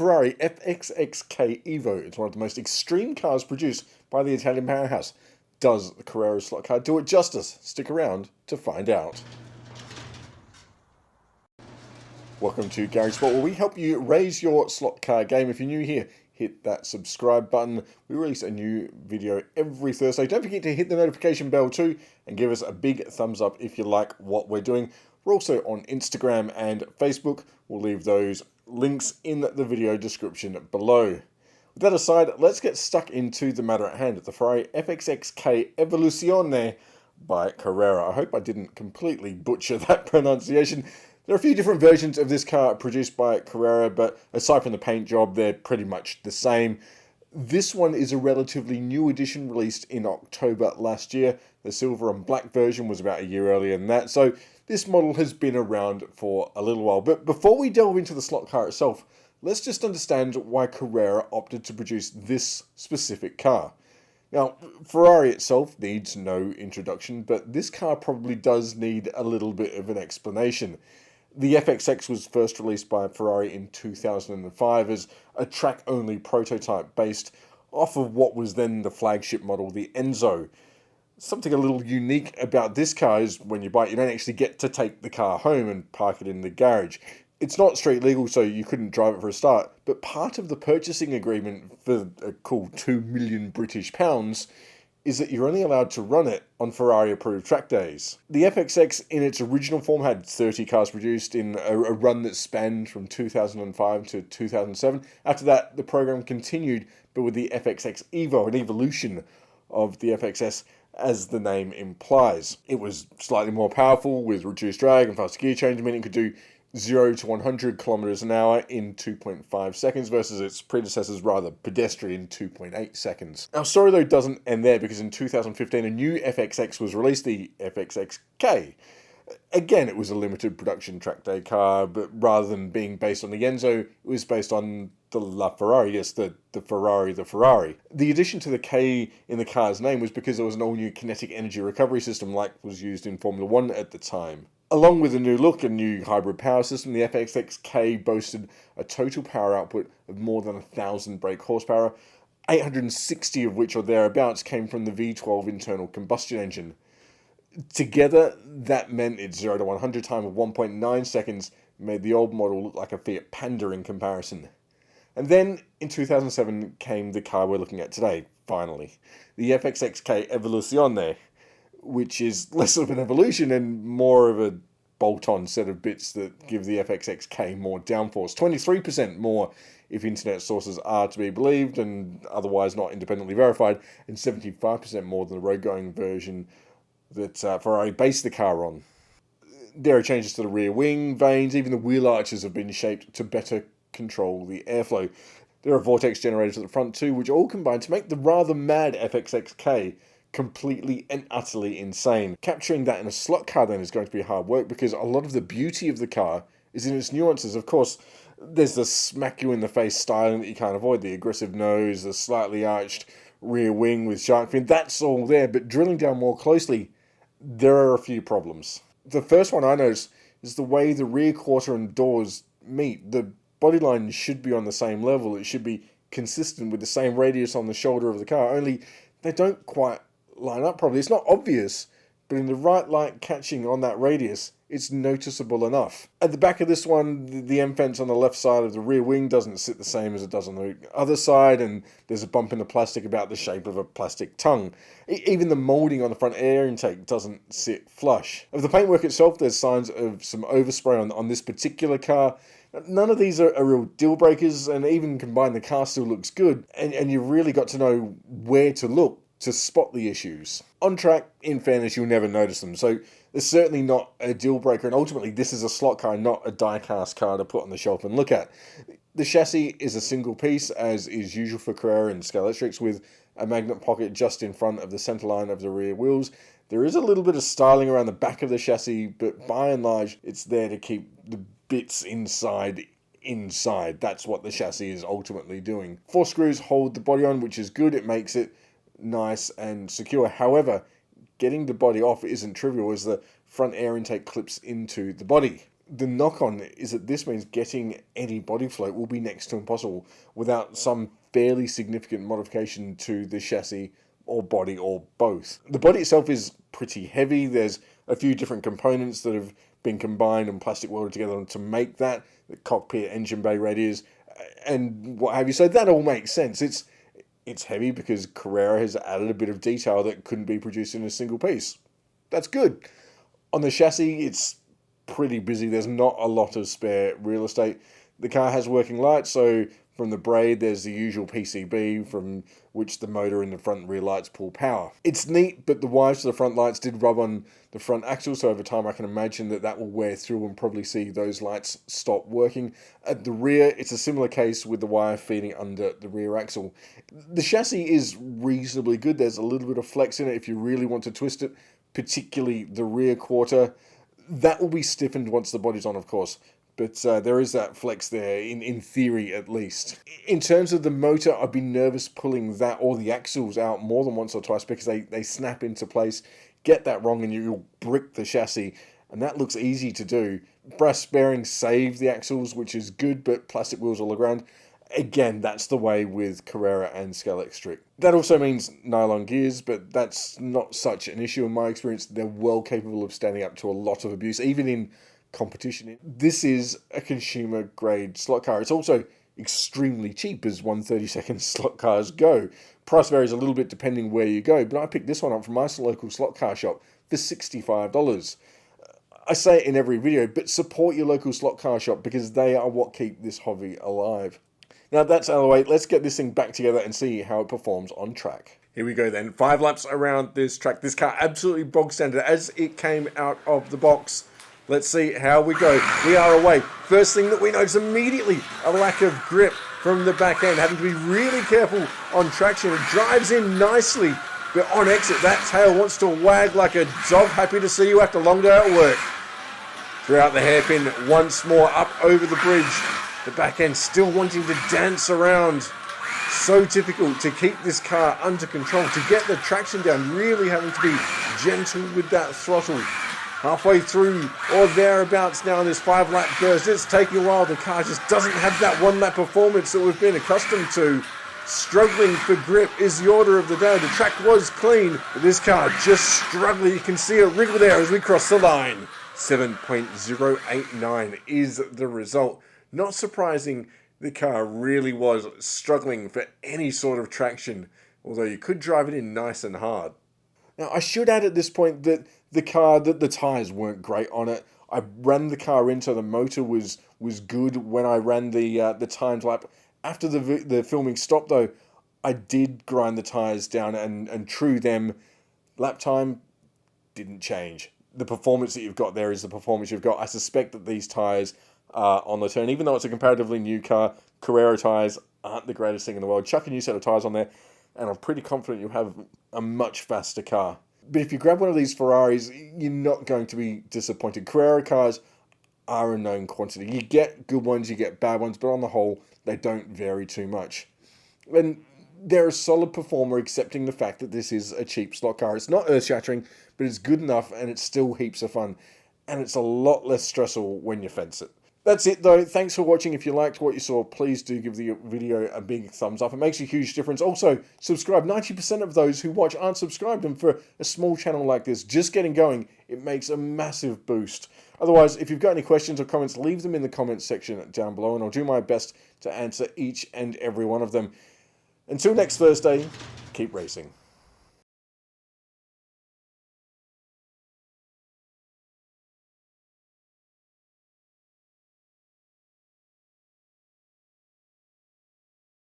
Ferrari FXX-K Evo is one of the most extreme cars produced by the Italian powerhouse. Does the Carrera slot car do it justice? Stick around to find out. Welcome to Garage Sport, where we help you raise your slot car game. If you're new here, hit that subscribe button. We release a new video every Thursday. Don't forget to hit the notification bell too, and give us a big thumbs up if you like what we're doing. We're also on Instagram and Facebook. We'll leave those links in the video description below. With that aside, let's get stuck into the matter at hand. The Ferrari FXX-K Evoluzione by Carrera. I hope I didn't completely butcher that pronunciation. There are a few different versions of this car produced by Carrera, but aside from the paint job, they're pretty much the same. This one is a relatively new edition released in October last year. The silver and black version was about a year earlier than that, so this model has been around for a little while. But before we delve into the slot car itself, let's just understand why Carrera opted to produce this specific car. Now, Ferrari itself needs no introduction, but this car probably does need a little bit of an explanation. The FXX was first released by Ferrari in 2005 as a track-only prototype based off of what was then the flagship model, the Enzo. Something a little unique about this car is when you buy it, you don't actually get to take the car home and park it in the garage. It's not street legal, so you couldn't drive it for a start, but part of the purchasing agreement for a cool 2 million British pounds is that you're only allowed to run it on Ferrari-approved track days. The FXX in its original form had 30 cars produced in a run that spanned from 2005 to 2007. After that, the program continued, but with the FXX Evo, an evolution of the FXS, as the name implies. It was slightly more powerful with reduced drag and faster gear change, meaning it could do 0 to 100 kilometers an hour in 2.5 seconds versus its predecessor's rather pedestrian 2.8 seconds. Our story though doesn't end there, because in 2015 a new FXX was released, the FXX-K. Again, it was a limited production track day car, but rather than being based on the Enzo, it was based on the La Ferrari, yes, the Ferrari. The addition to the K in the car's name was because there was an all-new kinetic energy recovery system like was used in Formula 1 at the time. Along with a new look and new hybrid power system, the FXX-K boasted a total power output of more than 1,000 brake horsepower, 860 of which or thereabouts came from the V12 internal combustion engine. Together, that meant its 0 to 100 time of 1.9 seconds made the old model look like a Fiat Panda in comparison. And then, in 2007, came the car we're looking at today, finally. The FXX-K Evoluzione, which is less of an evolution and more of a bolt-on set of bits that give the FXX-K more downforce. 23% more if internet sources are to be believed and otherwise not independently verified, and 75% more than the road-going version that Ferrari based the car on. There are changes to the rear wing, vanes, even the wheel arches have been shaped to better control the airflow. There are vortex generators at the front too, which all combine to make the rather mad FXX-K completely and utterly insane. Capturing that in a slot car then is going to be hard work, because a lot of the beauty of the car is in its nuances. Of course, there's the smack you in the face styling that you can't avoid, the aggressive nose, the slightly arched rear wing with shark fin, that's all there, but drilling down more closely, there are a few problems. The first one I noticed is the way the rear quarter and doors meet. The bodyline should be on the same level, it should be consistent with the same radius on the shoulder of the car, only they don't quite line up properly. It's not obvious, but in the right light catching on that radius, it's noticeable enough. At the back of this one, the end fence on the left side of the rear wing doesn't sit the same as it does on the other side, and there's a bump in the plastic about the shape of a plastic tongue. Even the moulding on the front air intake doesn't sit flush. Of the paintwork itself, there's signs of some overspray on this particular car. None of these are real deal breakers, and even combined, the car still looks good, and you've really got to know where to look to spot the issues. On track, in fairness, you'll never notice them, so it's certainly not a deal breaker, and ultimately this is a slot car, not a die-cast car to put on the shelf and look at. The chassis is a single piece, as is usual for Carrera and Scalextrics, with a magnet pocket just in front of the centerline of the rear wheels. There is a little bit of styling around the back of the chassis, but by and large, it's there to keep the bits inside. That's what the chassis is ultimately doing. 4 screws hold the body on, which is good. It makes it nice and secure. However, getting the body off isn't trivial, as the front air intake clips into the body. The knock-on is that this means getting any body float will be next to impossible without some fairly significant modification to the chassis or body or both. The body itself is pretty heavy. There's a few different components that have been combined and plastic welded together to make that. The cockpit, engine bay radiators, and what have you. So that all makes sense. It's heavy because Carrera has added a bit of detail that couldn't be produced in a single piece. That's good. On the chassis, it's pretty busy. There's not a lot of spare real estate. The car has working lights, so from the braid there's the usual PCB from which the motor and the front and rear lights pull power. It's neat, but the wires to the front lights did rub on the front axle, so over time I can imagine that will wear through and probably see those lights stop working. At the rear, it's a similar case with the wire feeding under the rear axle. The chassis is reasonably good. There's a little bit of flex in it if you really want to twist it, particularly the rear quarter. That will be stiffened once the body's on, of course, but there is that flex there, in theory at least. In terms of the motor, I've been nervous pulling that or the axles out more than once or twice because they snap into place. Get that wrong and you'll brick the chassis, and that looks easy to do. Brass bearings save the axles, which is good, but plastic wheels all around. Again, that's the way with Carrera and Scale Electric. That also means nylon gears, but that's not such an issue in my experience. They're well capable of standing up to a lot of abuse, even in competition. This is a consumer-grade slot car. It's also extremely cheap, as 1/32 slot cars go. Price varies a little bit depending where you go, but I picked this one up from my local slot car shop for $65. I say it in every video, but support your local slot car shop because they are what keep this hobby alive. Now that's out of the way, let's get this thing back together and see how it performs on track. Here we go then, 5 laps around this track. This car absolutely bog standard as it came out of the box. Let's see how we go. We are away. First thing that we notice immediately, a lack of grip from the back end. Having to be really careful on traction. It drives in nicely, but on exit, that tail wants to wag like a dog. Happy to see you after a long day at work. Throughout the hairpin, once more up over the bridge. The back end still wanting to dance around. So difficult to keep this car under control, to get the traction down, really having to be gentle with that throttle. Halfway through or thereabouts now in this 5-lap burst, it's taking a while. The car just doesn't have that 1-lap performance that we've been accustomed to. Struggling for grip is the order of the day. The track was clean, but this car just struggling. You can see a wriggle there as we cross the line. 7.089 is the result. Not surprising, the car really was struggling for any sort of traction, although you could drive it in nice and hard. Now, I should add at this point that the tyres weren't great on it. I ran the car into the motor was good when I ran the timed lap. After the filming stopped, though, I did grind the tyres down and true them. Lap time didn't change. The performance that you've got there is the performance you've got. I suspect that these tyres on the turn, even though it's a comparatively new car, Carrera tyres aren't the greatest thing in the world. Chuck a new set of tyres on there, and I'm pretty confident you'll have a much faster car. But if you grab one of these Ferraris, you're not going to be disappointed. Carrera cars are a known quantity. You get good ones, you get bad ones, but on the whole, they don't vary too much. And they're a solid performer, accepting the fact that this is a cheap slot car. It's not earth-shattering, but it's good enough, and it's still heaps of fun. And it's a lot less stressful when you fence it. That's it though. Thanks for watching. If you liked what you saw, please do give the video a big thumbs up. It makes a huge difference. Also, subscribe. 90% of those who watch aren't subscribed, and for a small channel like this, just getting going, it makes a massive boost. Otherwise, if you've got any questions or comments, leave them in the comments section down below, and I'll do my best to answer each and every one of them. Until next Thursday, keep racing.